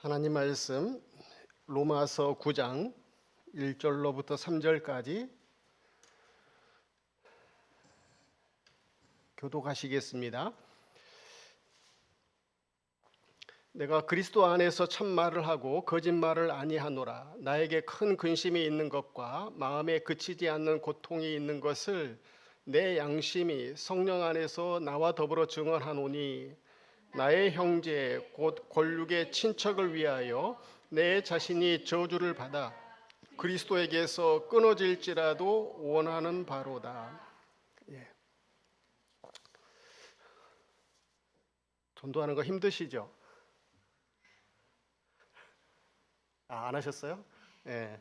하나님 말씀 로마서 9장 1절로부터 3절까지 교독하시겠습니다. 내가 그리스도 안에서 참말을 하고 거짓말을 아니하노라. 나에게 큰 근심이 있는 것과 마음에 그치지 않는 고통이 있는 것을 내 양심이 성령 안에서 나와 더불어 증언하노니, 나의 형제 곧 골육의 친척을 위하여 내 자신이 저주를 받아 그리스도에게서 끊어질지라도 원하는 바로다. 예. 전도하는 거 힘드시죠? 안 하셨어요? 예.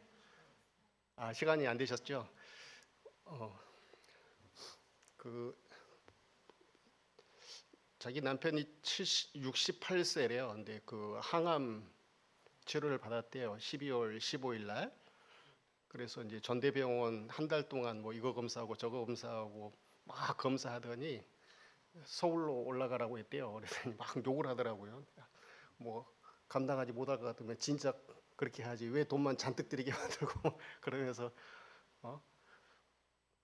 시간이 안 되셨죠? 그 자기 남편이 68세래요. 근데 그 항암 치료를 받았대요. 12월 15일 날. 그래서 이제 전대병원 한 달 동안 뭐 이거 검사하고 저거 검사하고 막 검사하더니 서울로 올라가라고 했대요. 그래서 막 욕을 하더라고요. 뭐 감당하지 못할 것 같으면 진짜 그렇게 하지, 왜 돈만 잔뜩 들이게 만들고 그러면서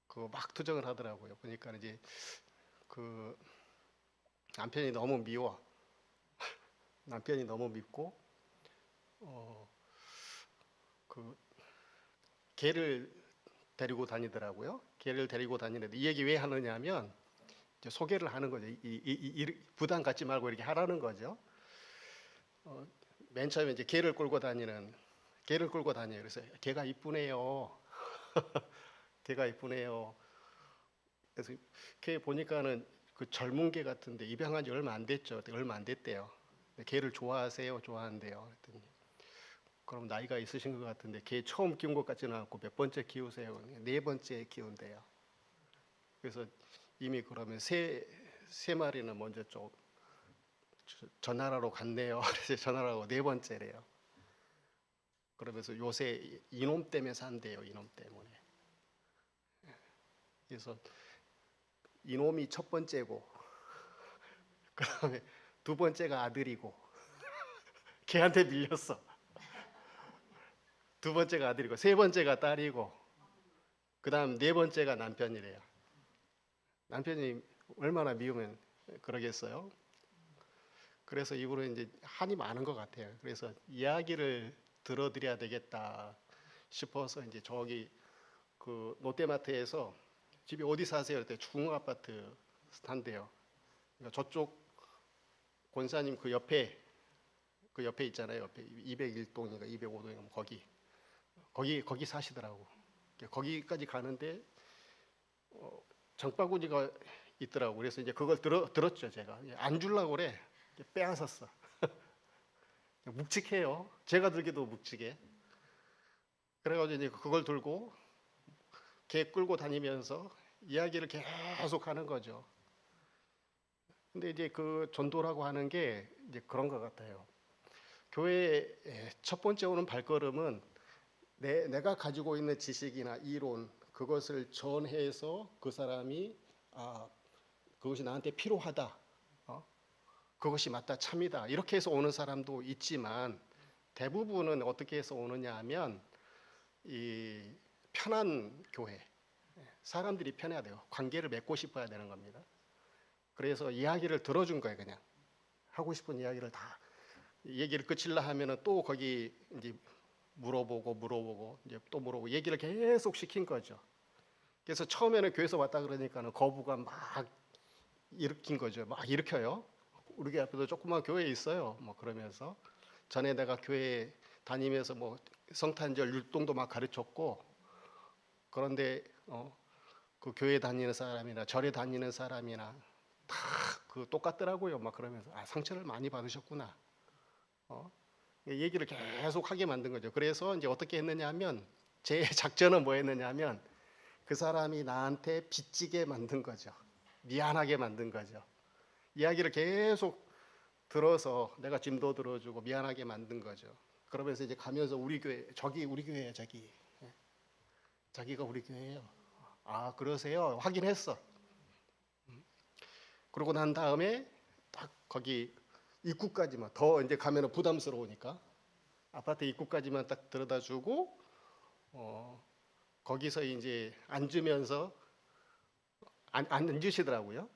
그거 막 투정을 하더라고요. 그러니까 이제 그 남편이 너무 미워. 남편이 너무 밉고 그 개를 데리고 다니더라고요. 개를 데리고 다니는데 이 얘기 왜 하느냐면 이제 소개를 하는 거죠. 부담 갖지 말고 이렇게 하라는 거죠. 맨 처음에 이제 개를 끌고 다녀요. 그래서 개가 이쁘네요. 개가 이쁘네요. 그래서 걔 보니까는 그 젊은 개 같은데 입양한 지 얼마 안 됐죠. 얼마 안 됐대요. 개를 좋아하세요? 좋아한대요. 그랬더니 그럼 나이가 있으신 것 같은데 개 처음 키운 것 같지는 않고 몇 번째 키우세요? 네 번째 키운대요. 그래서 이미 그러면 세 마리는 먼저 저 나라로 갔네요. 그래서 저 나라로 네 번째래요. 그러면서 요새 이놈 때문에 산대요. 이놈 때문에. 그래서 이놈이 첫 번째고, 그다음에 두 번째가 아들이고, 걔한테 밀렸어. 두 번째가 아들이고, 세 번째가 딸이고, 그다음 네 번째가 남편이래요. 남편이 얼마나 미우면 그러겠어요? 그래서 이분은 이제 한이 많은 것 같아요. 그래서 이야기를 들어드려야 되겠다 싶어서 이제 저기 그 롯데마트에서 집이 어디 사세요? 그때 중흥 아파트 산대요. 그러니까 저쪽 권사님 그 옆에 있잖아요. 옆에 201동인가 205동인가 거기 사시더라고. 거기까지 가는데 장바구니가 있더라고. 그래서 이제 그걸 들었죠. 제가 안 주려고 그래. 빼앗았어. 묵직해요. 제가 들기도 묵직해. 그래가지고 이제 그걸 들고 개 끌고 다니면서 이야기를 계속 하는 거죠. 근데 이제 그 전도라고 하는 게 이제 그런 것 같아요. 교회의 첫 번째 오는 발걸음은 내가 가지고 있는 지식이나 이론, 그것을 전해서 그 사람이 그것이 나한테 필요하다, 그것이 맞다, 참이다, 이렇게 해서 오는 사람도 있지만 대부분은 어떻게 해서 오느냐 하면 이 편한 교회, 사람들이 편해야 돼요. 관계를 맺고 싶어야 되는 겁니다. 그래서 이야기를 들어준 거예요. 그냥 하고 싶은 이야기를 다 얘기를 끝일라 하면은 또 거기 이제 물어보고 이제 또 물어보고 얘기를 계속 시킨 거죠. 그래서 처음에는 교회에서 왔다 그러니까는 거부감 막 일으킨 거죠. 막 일으켜요. 우리 앞에도 조그만 교회 있어요. 뭐 그러면서 전에 내가 교회 다니면서 뭐 성탄절 율동도 막 가르쳤고, 그런데 그 교회 다니는 사람이나 절에 다니는 사람이나 다 그 똑같더라고요. 막 그러면서 상처를 많이 받으셨구나. 얘기를 계속 하게 만든 거죠. 그래서 이제 어떻게 했느냐 하면 제 작전은 뭐였느냐 하면 그 사람이 나한테 빚지게 만든 거죠. 미안하게 만든 거죠. 이야기를 계속 들어서 내가 짐도 들어주고 미안하게 만든 거죠. 그러면서 이제 가면서 우리 교회, 저기 우리 교회예요. 자기가 우리 교회예요. 그러세요? 확인했어. 그러고 난 다음에 딱 거기 입구까지만, 더 이제 가면은 부담스러우니까 아파트 입구까지만 딱 들여다 주고 거기서 이제 앉으면서 앉으시더라고요.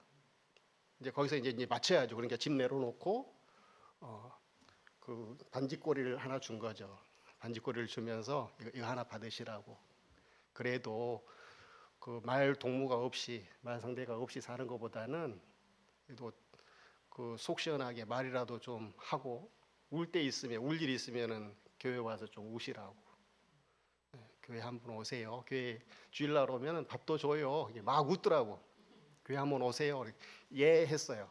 이제 거기서 이제 맞춰야죠. 그러니까 집 내려놓고 그 반지꼬리를 하나 준 거죠. 반지꼬리를 주면서 이거 하나 받으시라고. 그래도 그 말 동무가 없이, 말 상대가 없이 사는 것보다는 그래도 그 속 시원하게 말이라도 좀 하고, 울 때 있으면, 울 일 있으면은 교회 와서 좀 우시라고. 교회 한번 오세요. 교회 주일날 오면은 밥도 줘요. 막 웃더라고. 교회 한번 오세요. 예 했어요.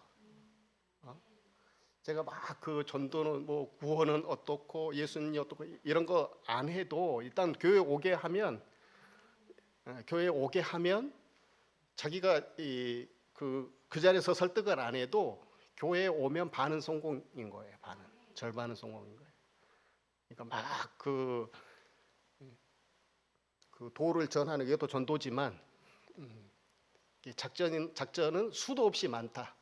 제가 막 그 전도는 뭐 구원은 어떻고 예수님이 어떻고 이런 거 안 해도 일단 교회 오게 하면, 교회 오게 하면 자기가 그 자리에서 설득을 안 해도 교회에 오면 반은 성공인 거예요. 반은, 절반은 성공인 거예요. 그러니까 막 그 도를 전하는 게 또 전도지만, 작전은 수도 없이 많다.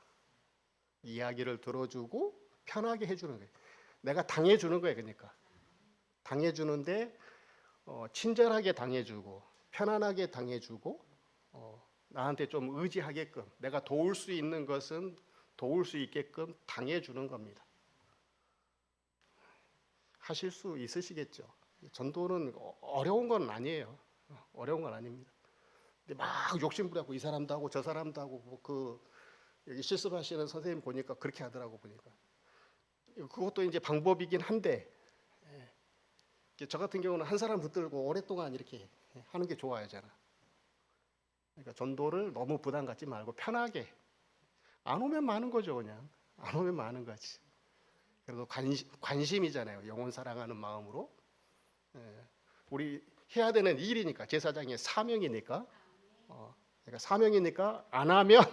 이야기를 들어주고 편하게 해주는 거예요. 내가 당해주는 거예요. 그러니까 당해주는데 친절하게 당해주고 편안하게 당해주고 나한테 좀 의지하게끔, 내가 도울 수 있는 것은 도울 수 있게끔 당해주는 겁니다. 하실 수 있으시겠죠? 전도는 어려운 건 아니에요. 어려운 건 아닙니다. 근데 막 욕심부려고 이 사람도 하고 저 사람도 하고 뭐 여기 실습하시는 선생님 보니까 그렇게 하더라고. 보니까 그것도 이제 방법이긴 한데, 저 같은 경우는 한 사람 붙들고 오랫동안 이렇게 하는 게 좋아하잖아. 그러니까 전도를 너무 부담 갖지 말고 편하게, 안 오면 많은 거죠. 그냥 안 오면 많은 거지. 그래도 관심이잖아요. 영혼 사랑하는 마음으로. 우리 해야 되는 일이니까, 제사장의 사명이니까. 그러니까 사명이니까 안 하면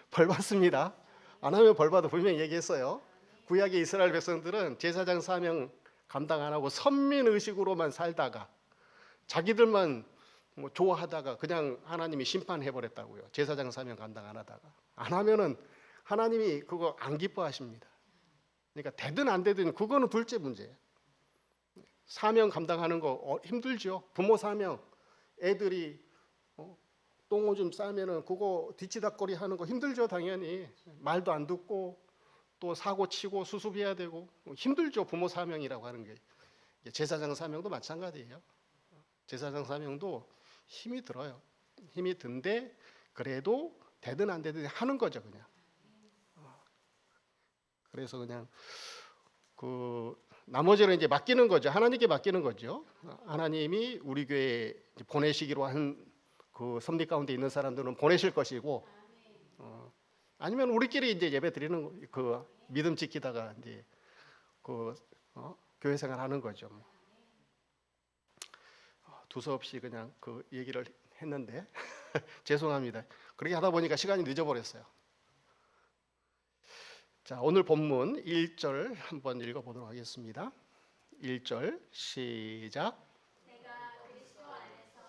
벌 받습니다. 안 하면 벌 받아. 분명히 얘기했어요. 구약의 이스라엘 백성들은 제사장 사명 감당 안 하고 선민 의식으로만 살다가 자기들만 뭐 좋아하다가 그냥 하나님이 심판해 버렸다고요. 제사장 사명 감당 안 하다가. 안 하면은 하나님이 그거 안 기뻐하십니다. 그러니까 되든 안 되든 그거는 둘째 문제예요. 사명 감당하는 거 힘들죠. 부모 사명, 애들이 똥오줌 싸면은 그거 뒤치다거리 하는 거 힘들죠. 당연히 말도 안 듣고 또 사고 치고 수습해야 되고 힘들죠. 부모 사명이라고 하는 게. 제사장 사명도 마찬가지예요. 제사장 사명도 힘이 들어요. 힘이 든데 그래도 되든 안 되든 하는 거죠. 그냥. 그래서 그냥 나머지는 이제 맡기는 거죠. 하나님께 맡기는 거죠. 하나님이 우리 교회에 보내시기로 한 그 섭리 가운데 있는 사람들은 보내실 것이고, 아니면 우리끼리 이제 예배 드리는 그 믿음 지키다가 이제 교회 생활하는 거죠. 두서없이 그냥 그 얘기를 했는데 죄송합니다. 그렇게 하다 보니까 시간이 늦어버렸어요. 자, 오늘 본문 1절 한번 읽어보도록 하겠습니다. 1절 시작. 내가 그리스도 안에서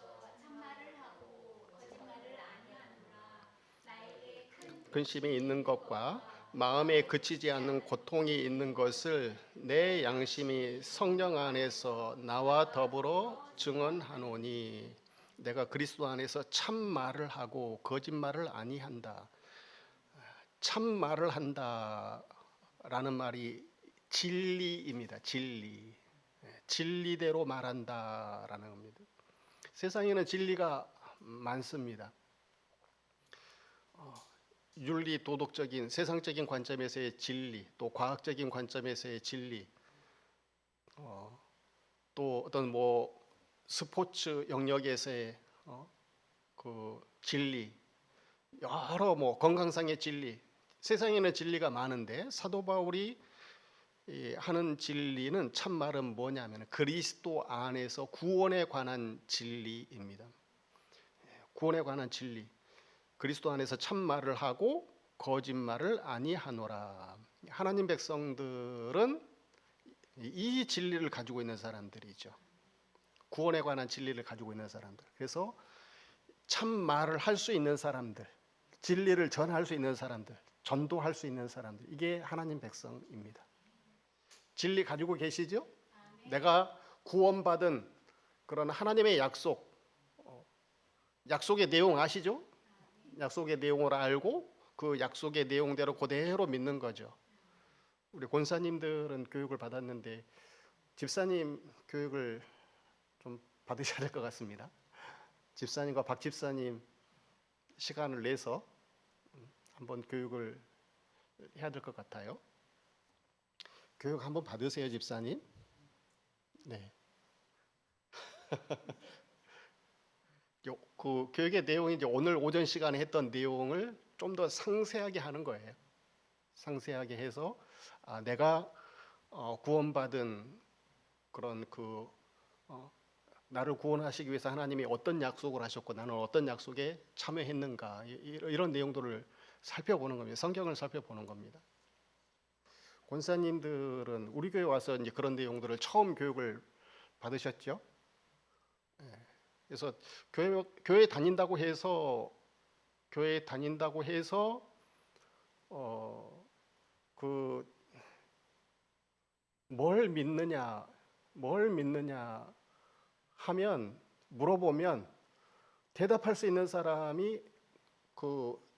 참말을 하고 거짓말을 아니하노라. 나에게 큰 근심이 있는 것과 마음에 그치지 않는 고통이 있는 것을 내 양심이 성령 안에서 나와 더불어 증언하노니, 내가 그리스도 안에서 참말을 하고 거짓말을 아니한다. 참말을 한다라는 말이 진리입니다. 진리대로 말한다라는 겁니다. 세상에는 진리가 많습니다. 윤리, 도덕적인, 세상적인 관점에서의 진리, 또 과학적인 관점에서의 진리, 또 어떤 뭐 스포츠 영역에서의 그 진리, 여러 뭐 건강상의 진리, 세상에는 진리가 많은데 사도 바울이 하는 진리는 참말은 뭐냐면 그리스도 안에서 구원에 관한 진리입니다. 구원에 관한 진리. 그리스도 안에서 참말을 하고 거짓말을 아니하노라. 하나님 백성들은 이 진리를 가지고 있는 사람들이죠. 구원에 관한 진리를 가지고 있는 사람들. 그래서 참말을 할 수 있는 사람들, 진리를 전할 수 있는 사람들, 전도할 수 있는 사람들, 이게 하나님 백성입니다. 진리 가지고 계시죠? 내가 구원받은 그런 하나님의 약속, 약속의 내용 아시죠? 약속의 내용을 알고 그 약속의 내용대로 그대로 믿는 거죠. 우리 권사님들은 교육을 받았는데 집사님 교육을 좀 받으셔야 될 것 같습니다. 집사님과 박 집사님 시간을 내서 한번 교육을 해야 될 것 같아요. 교육 한번 받으세요, 집사님. 네. 그 교육의 내용이 이제 오늘 오전 시간에 했던 내용을 좀 더 상세하게 하는 거예요. 상세하게 해서 내가 구원받은 그런 나를 구원하시기 위해서 하나님이 어떤 약속을 하셨고 나는 어떤 약속에 참여했는가, 이런 내용들을 살펴보는 겁니다. 성경을 살펴보는 겁니다. 권사님들은 우리 교회 와서 이제 그런 내용들을 처음 교육을 받으셨죠. 그래서 교회 다닌다고 해서 뭘 믿느냐 하면, 물어보면 대답할 수 있는 사람이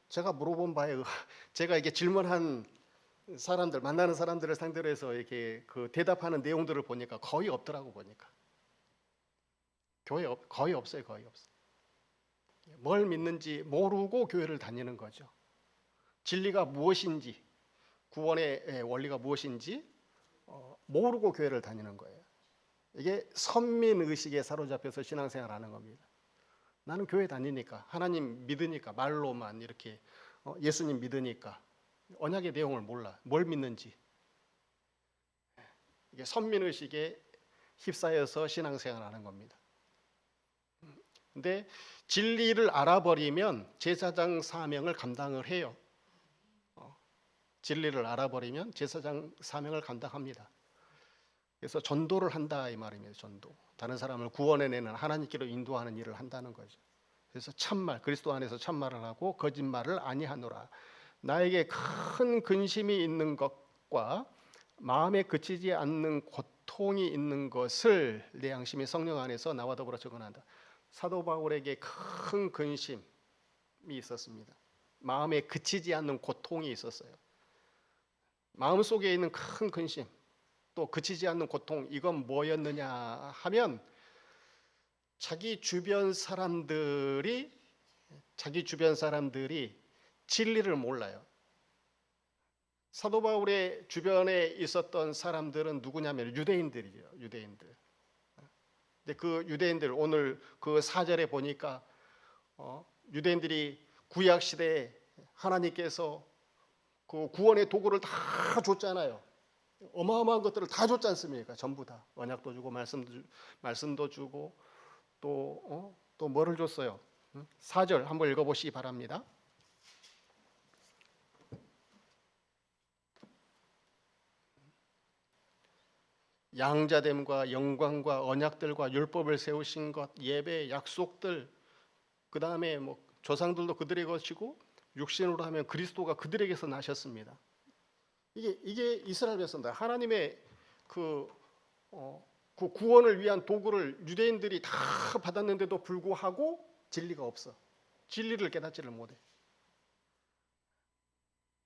제가 물어본 바에 제가 이게 질문한 사람들, 만나는 사람들을 상대로 해서 이렇게 대답하는 내용들을 보니까 거의 없더라고. 보니까 거의 없어요. 뭘 믿는지 모르고 교회를 다니는 거죠. 진리가 무엇인지, 구원의 원리가 무엇인지 모르고 교회를 다니는 거예요. 이게 선민의식에 사로잡혀서 신앙생활하는 겁니다. 나는 교회 다니니까, 하나님 믿으니까, 말로만 이렇게 예수님 믿으니까 언약의 내용을 몰라. 뭘 믿는지. 이게 선민의식에 휩싸여서 신앙생활하는 겁니다. 근데 진리를 알아버리면 제사장 사명을 감당을 해요. 진리를 알아버리면 제사장 사명을 감당합니다. 그래서 전도를 한다 이 말입니다. 전도. 다른 사람을 구원해내는, 하나님께로 인도하는 일을 한다는 거죠. 그래서 참말, 그리스도 안에서 참말을 하고 거짓말을 아니하노라. 나에게 큰 근심이 있는 것과 마음에 그치지 않는 고통이 있는 것을 내 양심이 성령 안에서 나와 더불어 증언한다. 사도 바울에게 큰 근심이 있었습니다. 마음에 그치지 않는 고통이 있었어요. 마음속에 있는 큰 근심, 또 그치지 않는 고통, 이건 뭐였느냐 하면 자기 주변 사람들이 진리를 몰라요. 사도 바울의 주변에 있었던 사람들은 누구냐면 유대인들이죠. 유대인들. 근데 그 유대인들, 오늘 그 4절에 보니까 유대인들이 구약 시대에 하나님께서 그 구원의 도구를 다 줬잖아요. 어마어마한 것들을 다 줬지 않습니까? 전부 다. 언약도 주고 말씀도 주고 또 뭐를 줬어요? 4절 한번 읽어보시기 바랍니다. 양자됨과 영광과 언약들과 율법을 세우신 것, 예배, 약속들, 그 다음에 조상들도 그들의 것이고 육신으로 하면 그리스도가 그들에게서 나셨습니다. 이게 이스라엘 백성들, 하나님의 그 구원을 위한 도구를 유대인들이 다 받았는데도 불구하고 진리가 없어. 진리를 깨닫지를 못해.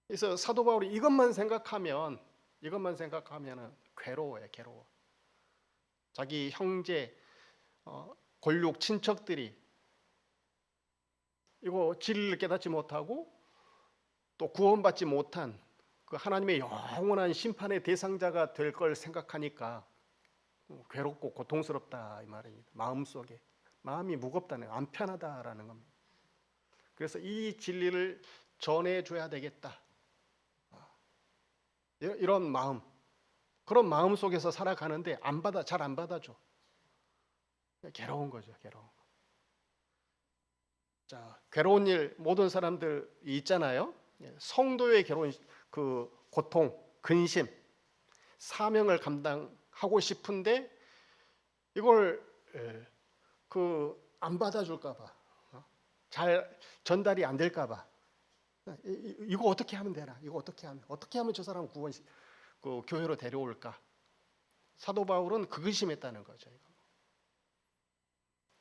그래서 사도 바울이 이것만 생각하면 괴로워요. 자기 형제, 골육 친척들이 이거 진리를 깨닫지 못하고 또 구원받지 못한 그 하나님의 영원한 심판의 대상자가 될 걸 생각하니까 괴롭고 고통스럽다 이 말입니다. 마음속에 마음이 무겁다는, 안 편하다라는 겁니다. 그래서 이 진리를 전해줘야 되겠다, 이런 마음, 그런 마음 속에서 살아가는데 잘 안 받아줘. 괴로운 거죠. 자, 괴로운 일 모든 사람들 있잖아요. 성도의 괴로운 그 고통, 근심, 사명을 감당하고 싶은데 이걸 안 받아줄까 봐, 잘 전달이 안 될까 봐 이거 어떻게 하면 되나? 이거 어떻게 하면 저 사람 그 교회로 데려올까? 사도 바울은 그근심했다는 거죠.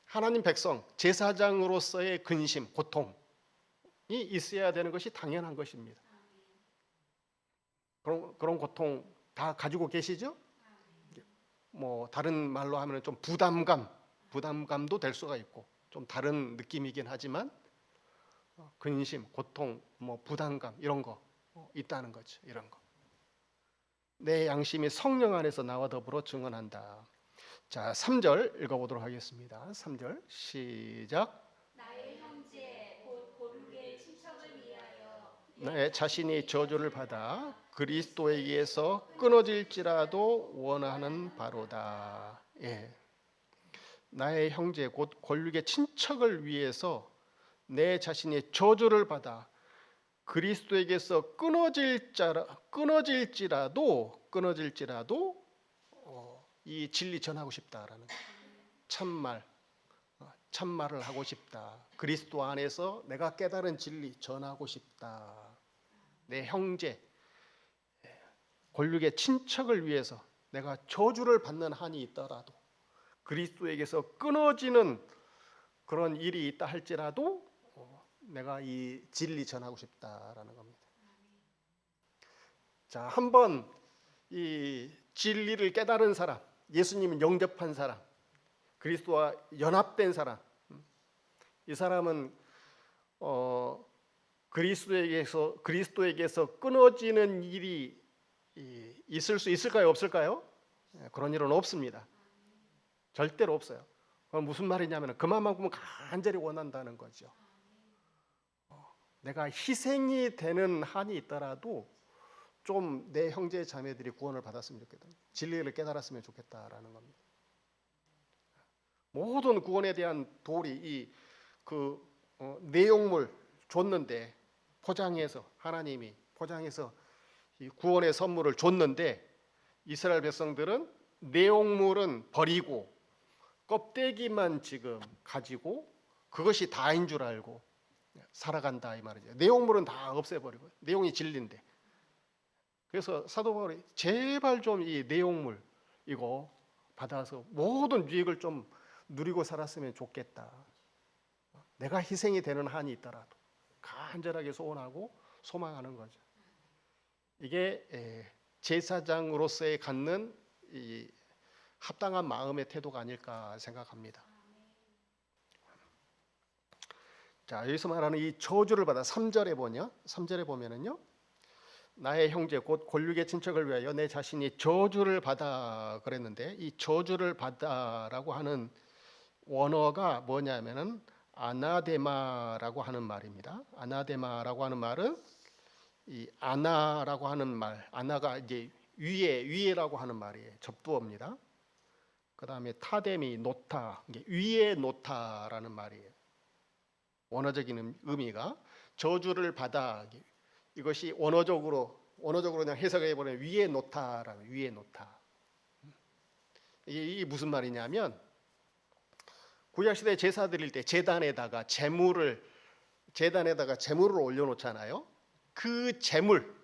하나님 백성 제사장으로서의 근심, 고통이 있어야 되는 것이 당연한 것입니다. 그런 고통 다 가지고 계시죠? 뭐 다른 말로 하면 좀 부담감도 될 수가 있고 좀 다른 느낌이긴 하지만 근심, 고통, 뭐 부담감 이런 거 있다는 거죠. 이런 거. 내 양심이 성령 안에서 나와 더불어 증언한다. 자, 3절 읽어보도록 하겠습니다. 3절 시작. 나의 형제 곧 고르게 친척을 위하여 내 자신이 저주를 받아 그리스도에게서 끊어질지라도 원하는 바로다. 예. 나의 형제 곧 권력의 친척을 위해서 내 자신이 저주를 받아 그리스도에게서 끊어질지라도 이 진리 전하고 싶다라는 거예요. 참말을 하고 싶다. 그리스도 안에서 내가 깨달은 진리 전하고 싶다. 내 형제 권력의 친척을 위해서 내가 저주를 받는 한이 있더라도 그리스도에게서 끊어지는 그런 일이 있다 할지라도 내가 이 진리 전하고 싶다라는 겁니다. 자, 한번 이 진리를 깨달은 사람, 예수님을 영접한 사람, 그리스도와 연합된 사람, 이 사람은 그리스도에게서 끊어지는 일이 있을 수 있을까요? 없을까요? 그런 일은 없습니다. 절대로 없어요. 그건 무슨 말이냐면 그만큼은 간절히 원한다는 거죠. 내가 희생이 되는 한이 있더라도 좀 내 형제 자매들이 구원을 받았으면 좋겠다. 진리를 깨달았으면 좋겠다라는 겁니다. 모든 구원에 대한 도리 내용물 줬는데 하나님이 포장해서 이 구원의 선물을 줬는데 이스라엘 백성들은 내용물은 버리고 껍데기만 지금 가지고 그것이 다인 줄 알고 살아간다 이 말이죠. 내용물은 다 없애버리고 내용이 진리인데. 그래서 사도 바울이 제발 좀 이 내용물 이거 받아서 모든 유익을 좀 누리고 살았으면 좋겠다. 내가 희생이 되는 한이 있더라도 간절하게 소원하고 소망하는 거죠. 이게 제사장으로서의 갖는 이 합당한 마음의 태도가 아닐까 생각합니다. 자, 여기서 말하는 이 저주를 받아 3절에 보면은요. 나의 형제 곧 권력의 친척을 위하여 내 자신이 저주를 받아 그랬는데 이 저주를 받아라고 하는 원어가 뭐냐면은 아나데마라고 하는 말입니다. 아나데마라고 하는 말은 이 아나라고 하는 말, 아나가 이제 위에라고 하는 말이에요. 접두어입니다. 그다음에 타데미 노타, 이게 위에 노타라는 말이에요. 원어적인 의미가 저주를 받아 이것이 원어적으로 그냥 해석해 보면 위에 놓다라는 위에 놓다. 이게 무슨 말이냐면 구약 시대 제사 드릴 때 제단에다가 제물을 올려놓잖아요. 그 제물은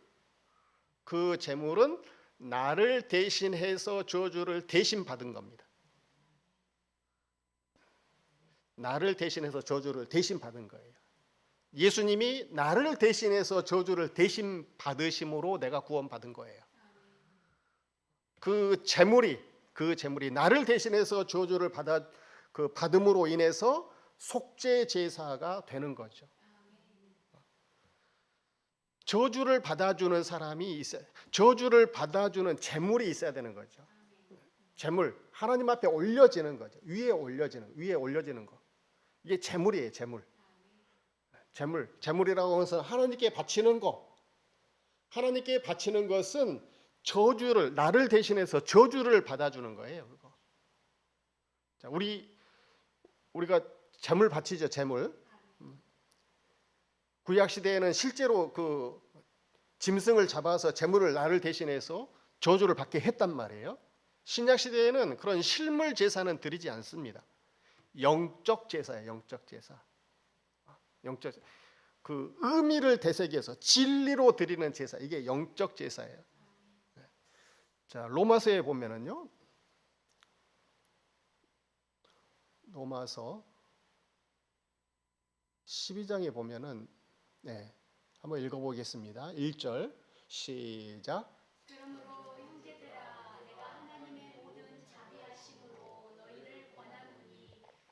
나를 대신해서 저주를 대신 받은 겁니다. 나를 대신해서 저주를 대신 받은 거예요. 예수님이 나를 대신해서 저주를 대신 받으심으로 내가 구원받은 거예요. 그 제물이 나를 대신해서 저주를 받음으로 인해서 속죄 제사가 되는 거죠. 저주를 받아주는 사람이 있어요. 저주를 받아주는 제물이 있어야 되는 거죠. 제물, 하나님 앞에 올려지는 거죠. 위에 올려지는 거. 이게 제물이에요. 제물이라고 해서 하나님께 바치는 거. 하나님께 바치는 것은 나를 대신해서 저주를 받아주는 거예요. 그거. 자, 우리가 제물 바치죠. 제물. 구약 시대에는 실제로 그 짐승을 잡아서 제물을 나를 대신해서 저주를 받게 했단 말이에요. 신약 시대에는 그런 실물 제사는 드리지 않습니다. 영적 제사예요. 영적 제사. 그 의미를 되새겨서 진리로 드리는 제사, 이게 영적 제사예요. 자, 로마서에 보면은요, 로마서 12장에 보면은, 네, 한번 읽어보겠습니다. 1절 시작. 그러므로 형제들아 내가 하나님의 모든 자비하심으로 너희를 권하노니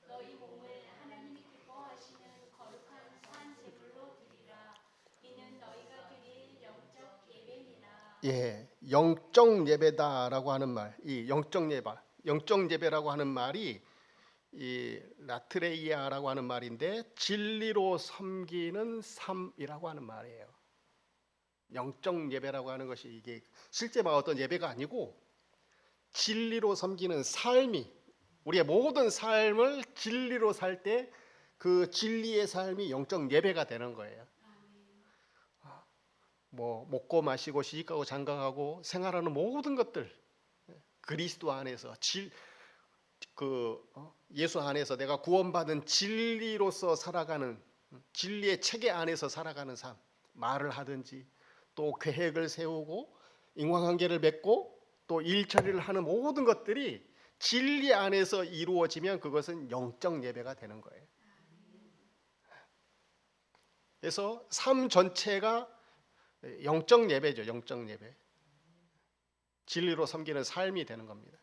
너희 몸을 하나님이 기뻐하시는 거룩한 산 제물로 드리라. 이는 너희가 드릴 영적 예배니라. 예, 영적 예배다라고 하는 말, 이 영적 예배라고 하는 말이 이 라트레이아라고 하는 말인데 진리로 섬기는 삶이라고 하는 말이에요. 영적 예배라고 하는 것이 이게 실제 막 어떤 예배가 아니고 진리로 섬기는 삶이, 우리의 모든 삶을 진리로 살 때 그 진리의 삶이 영적 예배가 되는 거예요. 뭐 먹고 마시고 시집가고 장가가고 생활하는 모든 것들 그리스도 안에서 예수 안에서 내가 구원받은 진리로서 살아가는, 진리의 체계 안에서 살아가는 삶, 말을 하든지 또 계획을 세우고 인간관계를 맺고 또 일처리를 하는 모든 것들이 진리 안에서 이루어지면 그것은 영적 예배가 되는 거예요. 그래서 삶 전체가 영적 예배죠. 영적 예배. 진리로 섬기는 삶이 되는 겁니다.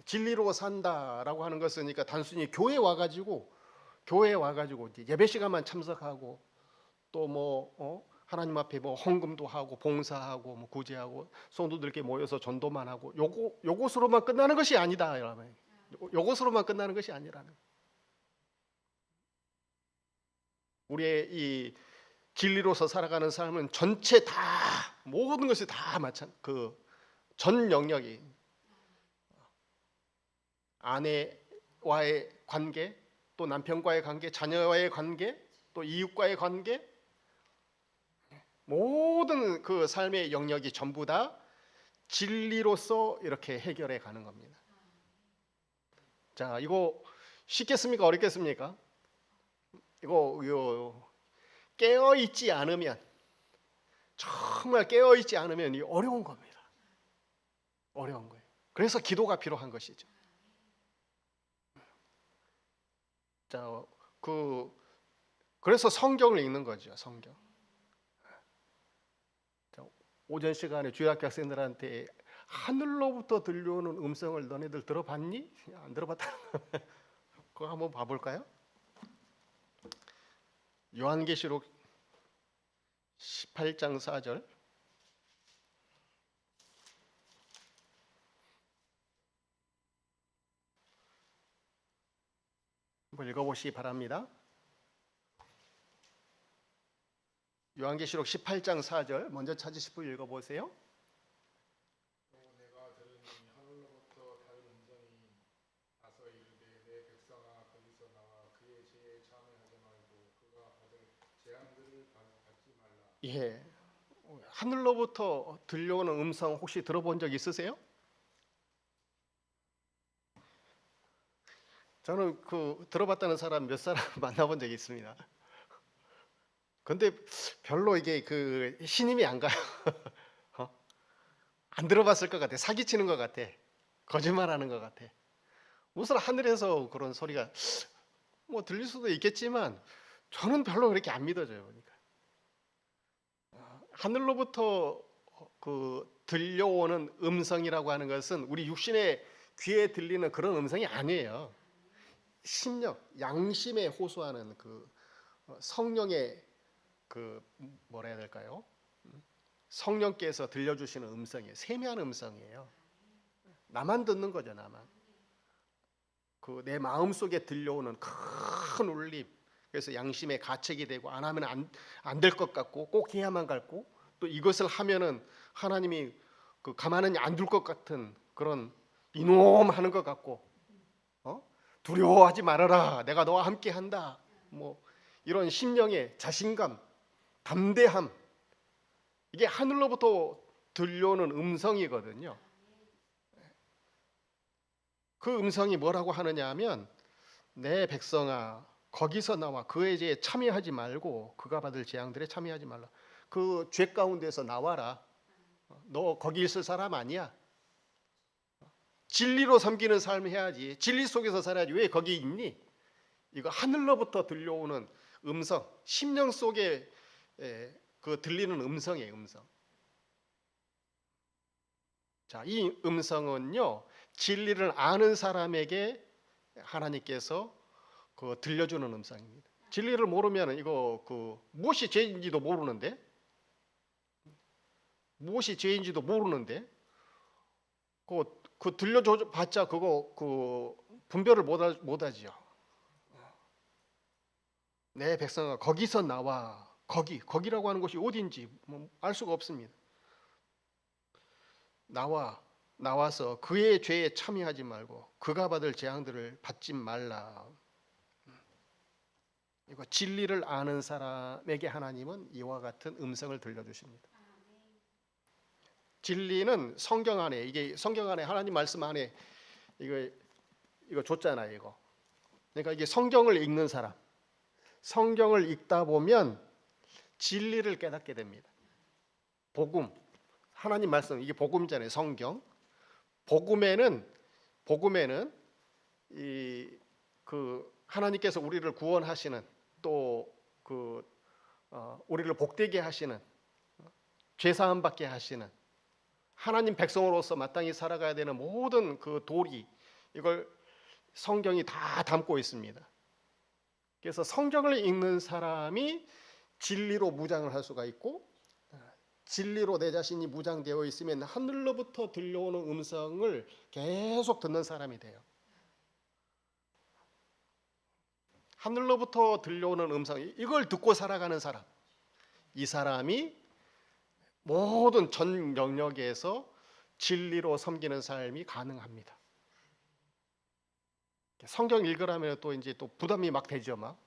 진리로 산다라고 하는 것은 그러니까 단순히 교회 와가지고 이제 예배 시간만 참석하고 또 뭐 하나님 앞에 뭐 헌금도 하고 봉사하고 뭐 구제하고 성도들께 모여서 전도만 하고 요것으로만 끝나는 것이 아니다. 여러분. 요것으로만 끝나는 것이 아니라는. 우리의 이 진리로서 살아가는 삶은 전체 다 모든 것이 다 전 영역이 아내와의 관계, 또 남편과의 관계, 자녀와의 관계, 또 이웃과의 관계, 모든 그 삶의 영역이 전부 다 진리로서 이렇게 해결해 가는 겁니다. 자, 이거 쉽겠습니까? 어렵겠습니까? 이거 깨어 있지 않으면, 정말 깨어 있지 않으면 이 어려운 겁니다. 어려운 거예요. 그래서 기도가 필요한 것이죠. 자, 그래서 성경을 읽는 거죠. 성경. 자, 오전 시간에 주일학교 학생들한테 하늘로부터 들려오는 음성을 너네들 들어봤니? 안 들어봤다. 그거 한번 봐볼까요? 요한계시록 18장 4절. 한번 읽어보시기 바랍니다. 요한계시록 18장 4절 먼저 찾으실 분 읽어보세요. 내가 들으니 하늘로부터 다른 음성이 나서 이르되 내 백성아 거기서 나와 그의 죄에 참여하지 말고 그가 받을 재앙들을 받지 말라. 예, 하늘로부터 들려오는 음성 혹시 들어본 적 있으세요? 저는 들어봤다는 사람 몇 사람 만나본 적이 있습니다. 근데 별로 이게 신임이 안 가요. 안 들어봤을 것 같아. 사기치는 것 같아. 거짓말하는 것 같아. 무슨 하늘에서 그런 소리가 뭐 들릴 수도 있겠지만 저는 별로 그렇게 안 믿어져요. 그러니까 하늘로부터 들려오는 음성이라고 하는 것은 우리 육신의 귀에 들리는 그런 음성이 아니에요. 심령, 양심에 호소하는 성령의 뭐라 해야 될까요? 성령께서 들려주시는 음성이에요. 세미한 음성이에요. 나만 듣는 거죠, 나만. 내 마음 속에 들려오는 큰 울림. 그래서 양심의 가책이 되고 안 하면 안 될 것 같고 꼭 해야만 같고 또 이것을 하면은 하나님이 가만히 안 둘 것 같은 그런 이놈 하는 것 같고, 두려워하지 말아라. 내가 너와 함께 한다. 뭐 이런 심령의 자신감, 담대함. 이게 하늘로부터 들려오는 음성이거든요. 그 음성이 뭐라고 하느냐 하면 내 백성아 거기서 나와 그의 죄에 참여하지 말고 그가 받을 재앙들에 참여하지 말라. 그 죄 가운데서 나와라. 너 거기 있을 사람 아니야. 진리로 섬기는 삶을 해야지. 진리 속에서 살아야지. 왜 거기 있니? 이거 하늘로부터 들려오는 음성, 심령 속에 그 들리는 음성이에요. 음성. 자, 이 음성은요, 진리를 아는 사람에게 하나님께서 그 들려주는 음성입니다. 진리를 모르면 이거 그 무엇이 죄인지도 모르는데, 무엇이 죄인지도 모르는데, 그 들려줘 봤자 그거 그 분별을 못하지요. 내 백성아 거기서 나와. 거기라고 하는 곳이 어딘지 알 수가 없습니다. 나와서 그의 죄에 참여하지 말고 그가 받을 재앙들을 받지 말라. 이거 진리를 아는 사람에게 하나님은 이와 같은 음성을 들려주십니다. 진리는 성경 안에, 이게 성경 안에 하나님 말씀 안에 이거 줬잖아요. 이거. 그러니까 이게 성경을 읽는 사람, 성경을 읽다 보면 진리를 깨닫게 됩니다. 복음, 하나님 말씀, 이게 복음이잖아요. 성경. 복음에는 그 하나님께서 우리를 구원하시는, 또 우리를 복되게 하시는, 죄 사함 받게 하시는, 하나님 백성으로서 마땅히 살아가야 되는 모든 그 도리, 이걸 성경이 다 담고 있습니다. 그래서 성경을 읽는 사람이 진리로 무장을 할 수가 있고, 진리로 내 자신이 무장되어 있으면 하늘로부터 들려오는 음성을 계속 듣는 사람이 돼요. 하늘로부터 들려오는 음성, 이걸 듣고 살아가는 사람, 이 사람이 모든 전 영역에서 진리로 섬기는 삶이 가능합니다. 성경 읽으라면 또 이제 또 부담이 막 되죠, 막.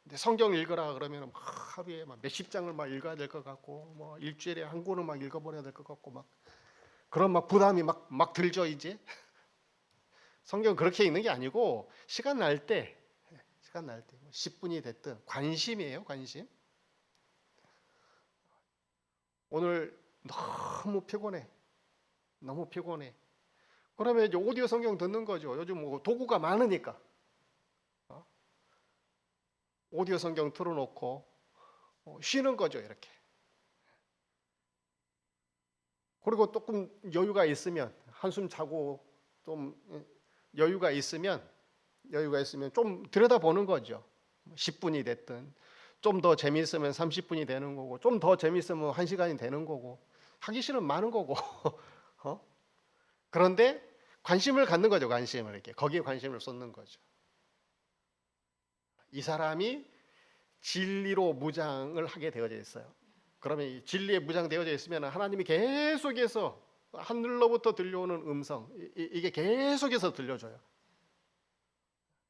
근데 성경 읽으라 그러면 하루에 막 몇십 장을 막 읽어야 될 것 같고, 뭐 일주일에 한 권을 막 읽어버려야 될 것 같고, 막 그런 막 부담이 막 들죠, 이제. 성경 그렇게 읽는 게 아니고 시간 날 때 10분이 됐든 관심이에요, 관심. 오늘 너무 피곤해. 그러면 이제 오디오 성경 듣는 거죠. 요즘 뭐 도구가 많으니까. 오디오 성경 틀어놓고 쉬는 거죠, 이렇게. 그리고 조금 여유가 있으면, 한숨 자고 좀 여유가 있으면 좀 들여다보는 거죠. 10분이 됐든, 좀 더 재미있으면 30분이 되는 거고, 좀 더 재미있으면 1시간이 되는 거고, 하기 싫으면 많은 거고. 그런데 관심을 갖는 거죠. 관심을 이렇게 거기에 관심을 쏟는 거죠. 이 사람이 진리로 무장을 하게 되어져 있어요. 그러면 이 진리에 무장되어져 있으면 하나님이 계속해서 하늘로부터 들려오는 음성, 이게 계속해서 들려줘요.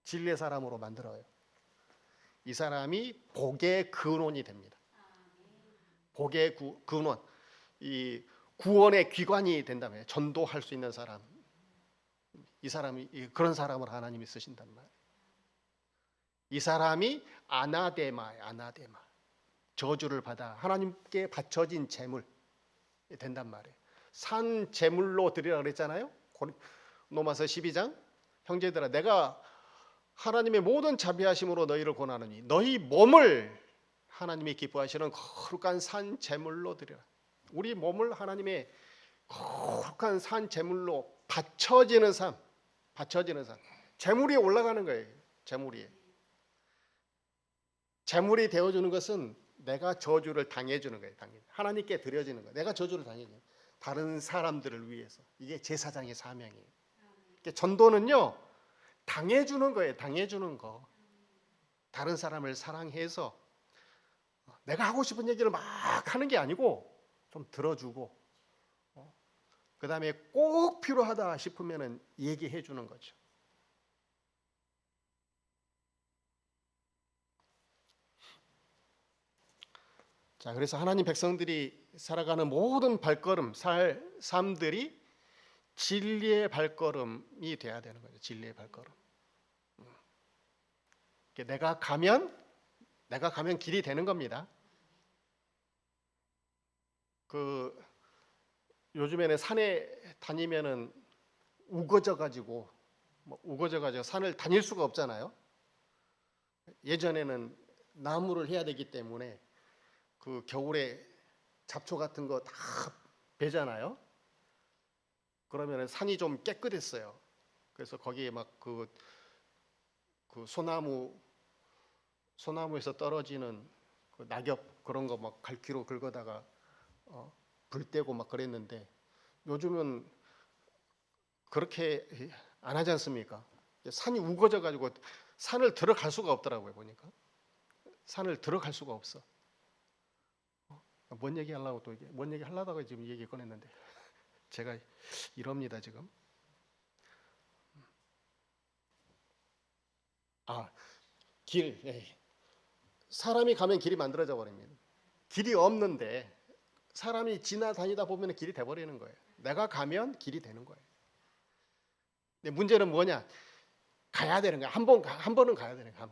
진리의 사람으로 만들어요. 이 사람이 복의 근원이 됩니다. 복의 근원, 이 구원의 기관이 된다면 전도할 수 있는 사람, 이 사람이 그런 사람을 하나님이 쓰신단 말이에요. 이 사람이 아나데마예요. 아나데마. 저주를 받아 하나님께 바쳐진 제물 된단 말이에요. 산 제물로 드리라 그랬잖아요. 로마서 12장. 형제들아, 내가 하나님의 모든 자비하심으로 너희를 권하노니 너희 몸을 하나님이 기뻐하시는 거룩한 산 제물로 드리라. 우리 몸을 하나님의 거룩한 산 제물로 바쳐지는 삶. 제물 위에 올라가는 거예요. 제물이 되어주는 것은 내가 저주를 당해주는 거예요. 하나님께 드려지는 거예요. 내가 저주를 당해줘요. 다른 사람들을 위해서. 이게 제사장의 사명이에요. 전도는요, 당해주는 거예요. 당해주는 거. 다른 사람을 사랑해서 내가 하고 싶은 얘기를 막 하는 게 아니고 좀 들어주고, 그 다음에 꼭 필요하다 싶으면 얘기해 주는 거죠. 자, 그래서 하나님 백성들이 살아가는 모든 발걸음, 삶들이 진리의 발걸음이 돼야 되는 거죠. 진리의 발걸음. 내가 가면 길이 되는 겁니다. 그 요즘에는 산에 다니면은 우거져 가지고 산을 다닐 수가 없잖아요. 예전에는 나무를 해야 되기 때문에 그 겨울에 잡초 같은 거 다 베잖아요. 그러면 산이 좀 깨끗했어요. 그래서 거기에 막 그 소나무에서 떨어지는 그 낙엽 그런 거 막 갈퀴로 긁어다가 불 떼고 막 그랬는데 요즘은 그렇게 안 하지 않습니까? 산이 우거져 가지고 산을 들어갈 수가 없더라고요. 보니까 산을 들어갈 수가 없어. 뭔 얘기 하려고 또 이게 뭔 얘기 하려다가 지금 얘기 꺼냈는데 제가 이럽니다 지금. 길. 사람이 가면 길이 만들어져 버립니다. 길이 없는데 사람이 지나다니다 보면 길이 돼 버리는 거예요. 내가 가면 길이 되는 거예요. 근데 문제는 뭐냐? 가야 되는 거야. 한 번은 가야 되는 거야.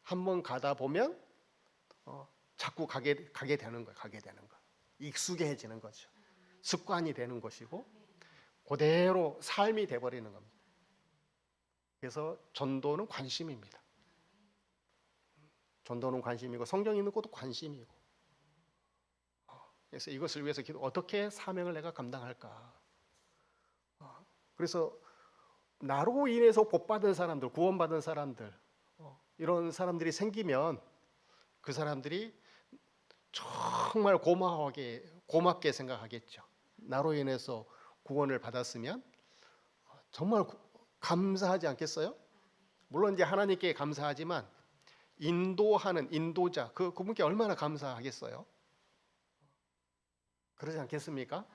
한 번 가다 보면 자꾸 가게 되는 거예요. 가게 되는 거. 익숙해지는 거죠. 습관이 되는 것이고 그대로 삶이 돼 버리는 겁니다. 그래서 전도는 관심입니다. 전도는 관심이고 성경 읽는 것도 관심이고. 그래서 이것을 위해서 어떻게 사명을 내가 감당할까? 그래서 나로 인해서 복받은 사람들, 구원받은 사람들, 이런 사람들이 생기면 그 사람들이 정말 고맙게 생각하겠죠. 나로 인해서 구원을 받았으면 정말 감사하지 않겠어요? 물론 이제 하나님께 감사하지만 인도하는 인도자 그분께 얼마나 감사하겠어요? 그러지 않겠습니까?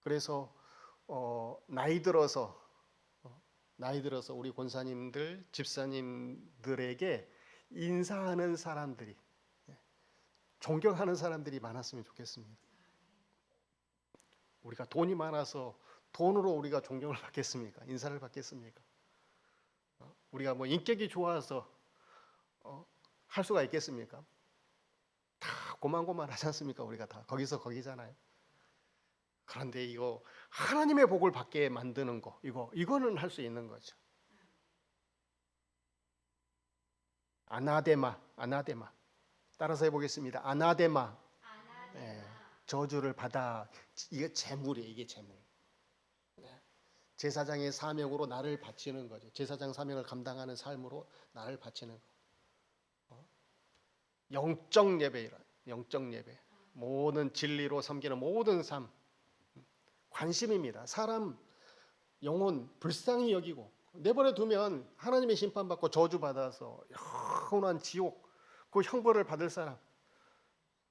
그래서 나이 들어서 우리 권사님들, 집사님들에게 인사하는 사람들이 존경하는 사람들이 많았으면 좋겠습니다. 우리가 돈이 많아서 돈으로 우리가 존경을 받겠습니까? 인사를 받겠습니까? 우리가 뭐 인격이 좋아서 할 수가 있겠습니까? 다 고만고만하지 않습니까? 우리가 다 거기서 거기잖아요. 그런데 이거 하나님의 복을 받게 만드는 거 이거는 할 수 있는 거죠. 아나데마 따라서 해보겠습니다. 아나데마. 저주를 받아. 이게 재물이에요. 이게 재물. 제사장의 사명으로 나를 바치는 거죠. 제사장 사명을 감당하는 삶으로 나를 바치는 거. 영적 예배이라. 영적 예배. 모든 진리로 섬기는 모든 삶. 관심입니다. 사람 영혼 불쌍히 여기고 내버려 두면 하나님의 심판받고 저주받아서 영원한 지옥 그 형벌을 받을 사람,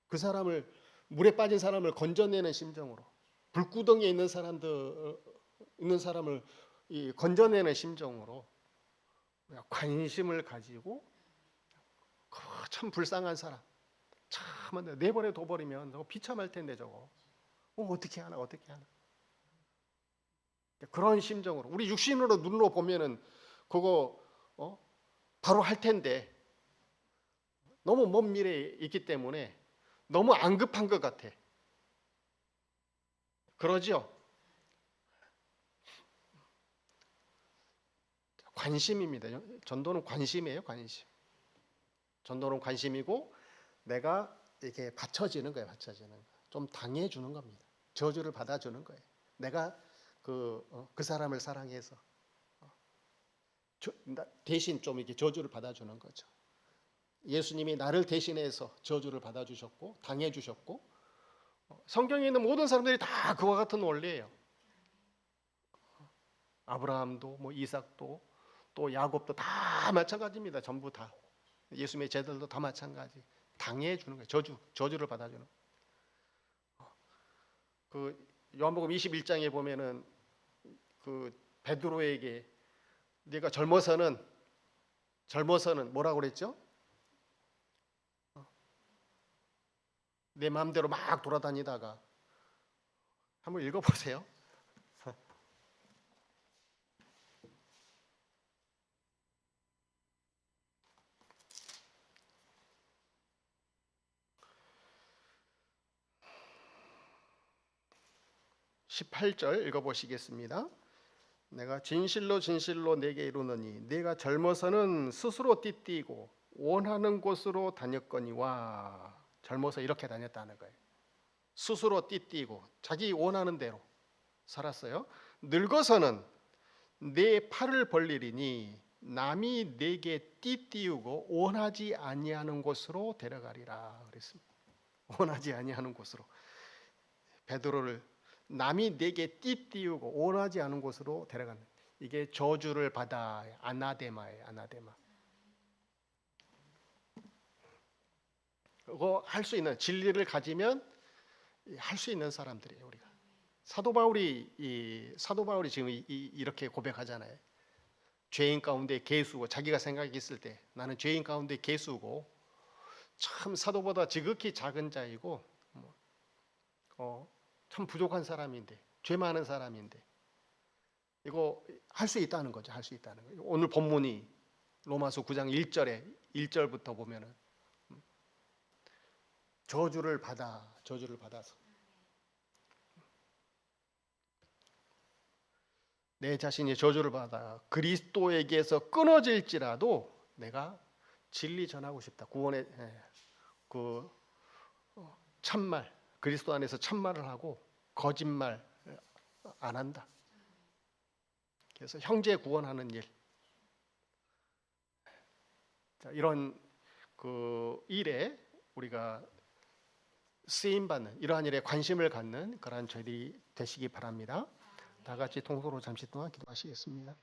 그 사람을 물에 빠진 사람을 건져내는 심정으로 불구덩이에 있는 사람을 건져내는 심정으로 관심을 가지고 참 불쌍한 사람 참 내버려 둬버리면 저거 비참할 텐데 저거 어떻게 하나 그런 심정으로 우리 육신으로 눈으로 보면은 그거 바로 할 텐데 너무 먼 미래에 있기 때문에 너무 안 급한 것 같아. 그러죠? 관심입니다. 전도는 관심이에요, 관심. 전도는 관심이고 내가 이렇게 받쳐지는 거예요, 좀 당해주는 겁니다. 저주를 받아주는 거예요. 내가 그 사람을 사랑해서 대신 좀 이렇게 저주를 받아주는 거죠. 예수님이 나를 대신해서 저주를 받아주셨고 당해주셨고 성경에 있는 모든 사람들이 다 그와 같은 원리예요. 아브라함도 뭐 이삭도 또 야곱도 다 마찬가지입니다. 전부 다 예수님의 제자들도 다 마찬가지. 당해주는 거예요. 저주를 받아주는. 그 요한복음 21장에 보면은 그 베드로에게 네가 젊어서는 뭐라고 그랬죠? 내 마음대로 막 돌아다니다가 한번 읽어보세요. 18절 읽어보시겠습니다. 내가 진실로 진실로 내게 이르노니 네가 젊어서는 스스로 띠띠고 원하는 곳으로 다녔거니와. 젊어서 이렇게 다녔다는 거예요. 스스로 띠띠고 자기 원하는 대로 살았어요. 늙어서는 내 팔을 벌리리니 남이 내게 띠띠우고 원하지 아니하는 곳으로 데려가리라 그랬습니다. 원하지 아니하는 곳으로. 베드로를 남이 내게 띠띠우고 원하지 않은 곳으로 데려가는, 이게 저주를 받아, 아나데마예요. 아나데마. 그거 할 수 있는, 진리를 가지면 할 수 있는 사람들이에요. 우리가 사도 바울이 지금 이렇게 고백하잖아요. 죄인 가운데 개수고, 자기가 생각했을 때 나는 죄인 가운데 개수고 참 사도보다 지극히 작은 자이고 참 부족한 사람인데, 죄 많은 사람인데, 이거 할 수 있다는 거죠. 할 수 있다는 거예요. 오늘 본문이 로마서 9장 1절부터 보면은 저주를 받아서 내 자신이 저주를 받아 그리스도에게서 끊어질지라도 내가 진리 전하고 싶다. 구원의 그 참말, 그리스도 안에서 참말을 하고 거짓말 안 한다. 그래서 형제 구원하는 일, 자, 이런 그 일에 우리가 쓰임 받는, 이러한 일에 관심을 갖는 그러한 저희들이 되시기 바랍니다. 다 같이 통소로 잠시 동안 기도하시겠습니다.